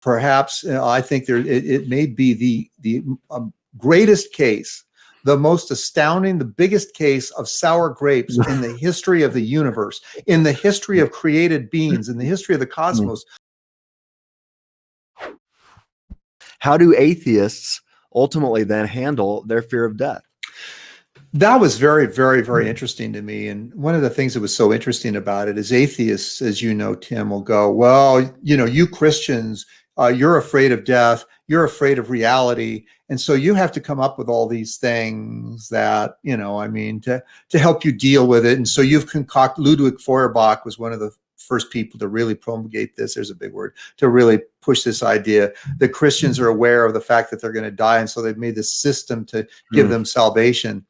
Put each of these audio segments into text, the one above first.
perhaps I think it may be the greatest case, the most astounding, the biggest case of sour grapes in the history of the universe, in the history of created beings, in the history of the cosmos. How do atheists ultimately then handle their fear of death? That was very, very, very interesting to me. And one of the things that was so interesting about it is atheists, as you know, Tim, will go, well, you Christians, you're afraid of death, you're afraid of reality. And so you have to come up with all these things that, to help you deal with it. And so you've concocted, Ludwig Feuerbach was one of the first people to really promulgate this, there's a big word, to really push this idea that Christians are aware of the fact that they're going to die. And so they've made this system to give them salvation.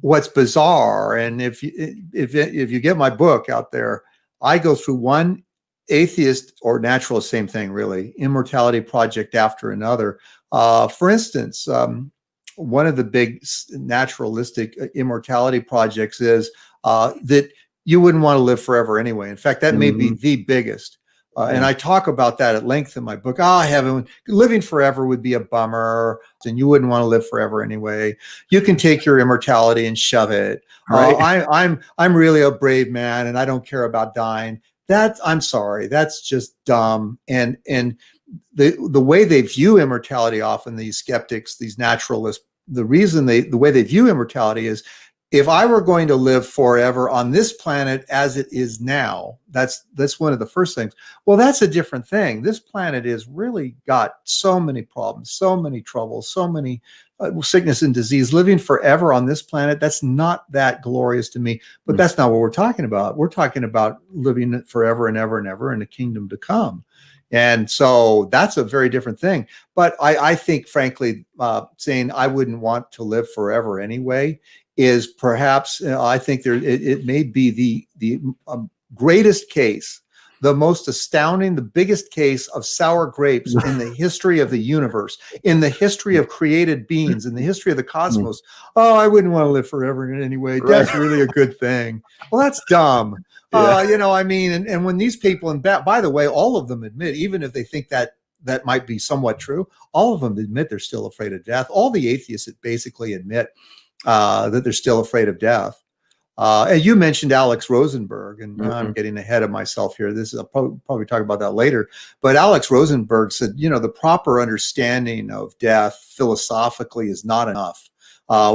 What's bizarre, and if you get my book out there, I go through one atheist or naturalist, same thing really, immortality project after another. For instance, one of the big naturalistic immortality projects is that you wouldn't want to live forever anyway. In fact, that may be the biggest. And I talk about that at length in my book. Living forever would be a bummer, and you wouldn't want to live forever anyway. You can take your immortality and shove it. Right. I'm really a brave man, and I don't care about dying. I'm sorry, that's just dumb. And the way they view immortality, often these skeptics, these naturalists, the way they view immortality is, if I were going to live forever on this planet as it is now, that's one of the first things. Well, that's a different thing. This planet has really got so many problems, so many troubles, so many sickness and disease. Living forever on this planet, that's not that glorious to me. But that's not what we're talking about. We're talking about living forever and ever and ever in the kingdom to come. And so that's a very different thing. But I think, frankly, saying I wouldn't want to live forever anyway is perhaps, I think it may be the greatest case, the most astounding, the biggest case of sour grapes in the history of the universe, in the history of created beings, in the history of the cosmos. Oh, I wouldn't want to live forever anyway. That's really a good thing. Well, that's dumb. And when these people, and by the way, all of them admit, even if they think that might be somewhat true, all of them admit they're still afraid of death. All the atheists basically admit that they're still afraid of death. And you mentioned Alex Rosenberg, and I'm getting ahead of myself here. I'll probably talk about that later. But Alex Rosenberg said, the proper understanding of death philosophically is not enough.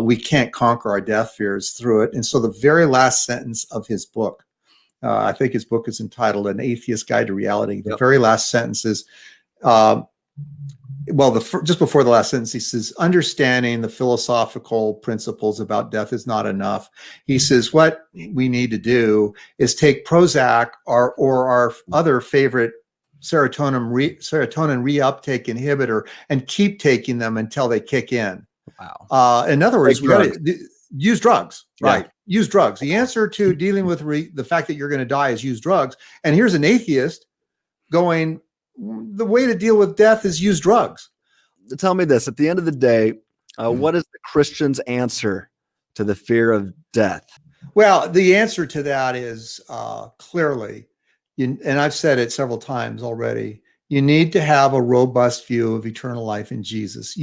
We can't conquer our death fears through it. And so the very last sentence of his book, I think his book is entitled An Atheist's Guide to Reality. The very last sentence is, just before the last sentence, he says, understanding the philosophical principles about death is not enough. He says, what we need to do is take Prozac or our other favorite serotonin reuptake inhibitor and keep taking them until they kick in. Wow. In other words, we got to use drugs, right? Use drugs. The answer to dealing with the fact that you're going to die is use drugs. And here's an atheist going, the way to deal with death is use drugs. Tell me this, at the end of the day, what is the Christian's answer to the fear of death? Well, the answer to that is clearly, and I've said it several times already, you need to have a robust view of eternal life in Jesus.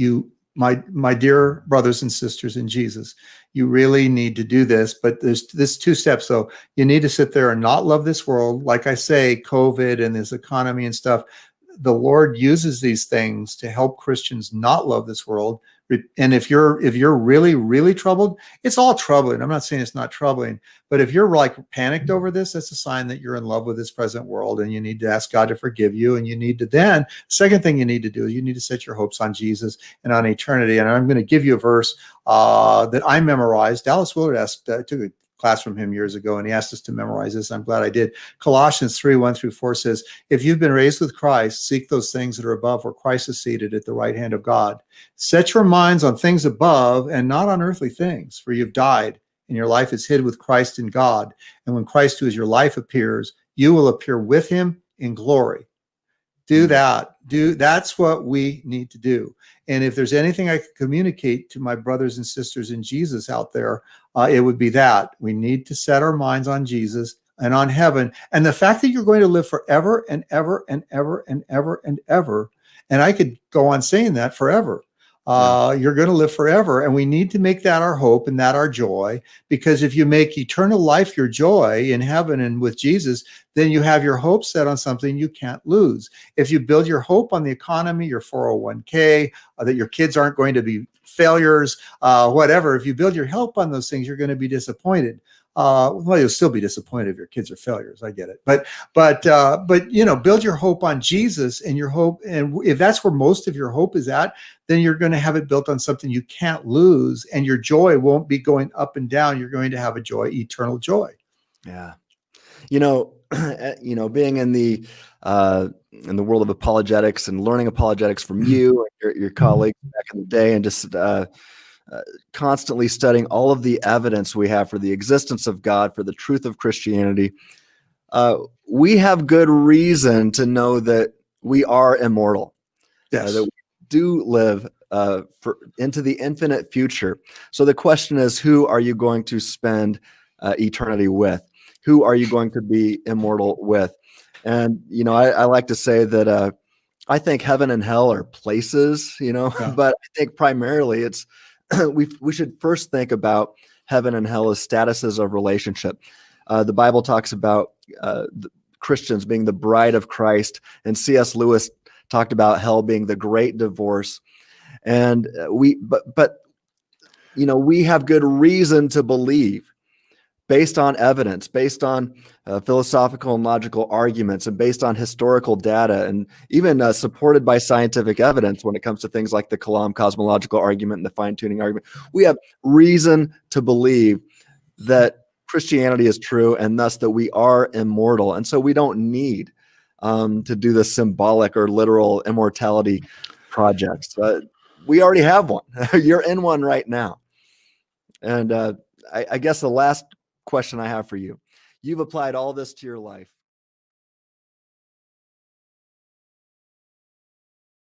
My dear brothers and sisters in Jesus, you really need to do this, but there's this 2 steps. So you need to sit there and not love this world. Like I say, COVID and this economy and stuff, the Lord uses these things to help Christians not love this world. And if you're really, really troubled, it's all troubling. I'm not saying it's not troubling, but if you're like panicked over this, that's a sign that you're in love with this present world, and you need to ask God to forgive you. And you need to then, second thing you need to do is you need to set your hopes on Jesus and on eternity. And I'm going to give you a verse that I memorized. Dallas Willard took a class from him years ago, and he asked us to memorize this. I'm glad I did. Colossians 3:1-4 says, if you've been raised with Christ, seek those things that are above where Christ is seated at the right hand of God. Set your minds on things above and not on earthly things, for you've died and your life is hid with Christ in God. And when Christ, who is your life, appears, you will appear with him in glory. Do that. That's what we need to do. And if there's anything I could communicate to my brothers and sisters in Jesus out there, it would be that we need to set our minds on Jesus and on heaven, and the fact that you're going to live forever and ever and ever and ever and ever, and I could go on saying that forever. You're going to live forever, and we need to make that our hope and that our joy, because if you make eternal life your joy in heaven and with Jesus, then you have your hope set on something you can't lose. If you build your hope on the economy, your 401k, that your kids aren't going to be failures, whatever, if you build your hope on those things, you're going to be disappointed. Well, you'll still be disappointed if your kids are failures. I get it, but build your hope on Jesus, and your hope, and if that's where most of your hope is at, then you're going to have it built on something you can't lose, and your joy won't be going up and down. You're going to have a joy, eternal joy. Yeah, being in the world of apologetics and learning apologetics from you and your colleagues back in the day, and just constantly studying all of the evidence we have for the existence of God, for the truth of Christianity, we have good reason to know that we are immortal, Yes. that we do live into the infinite future. So the question is, who are you going to spend eternity with? Who are you going to be immortal with? And, I like to say that I think heaven and hell are places, but I think primarily it's we should first think about heaven and hell as statuses of relationship. The Bible talks about the Christians being the bride of Christ, and C.S. Lewis talked about hell being the great divorce. And we have good reason to believe, based on evidence, based on philosophical and logical arguments, and based on historical data, and even supported by scientific evidence when it comes to things like the Kalam cosmological argument and the fine-tuning argument. We have reason to believe that Christianity is true, and thus that we are immortal. And so we don't need to do the symbolic or literal immortality projects. We already have one. You're in one right now. And I guess the last question I have for you: you've applied all this to your life.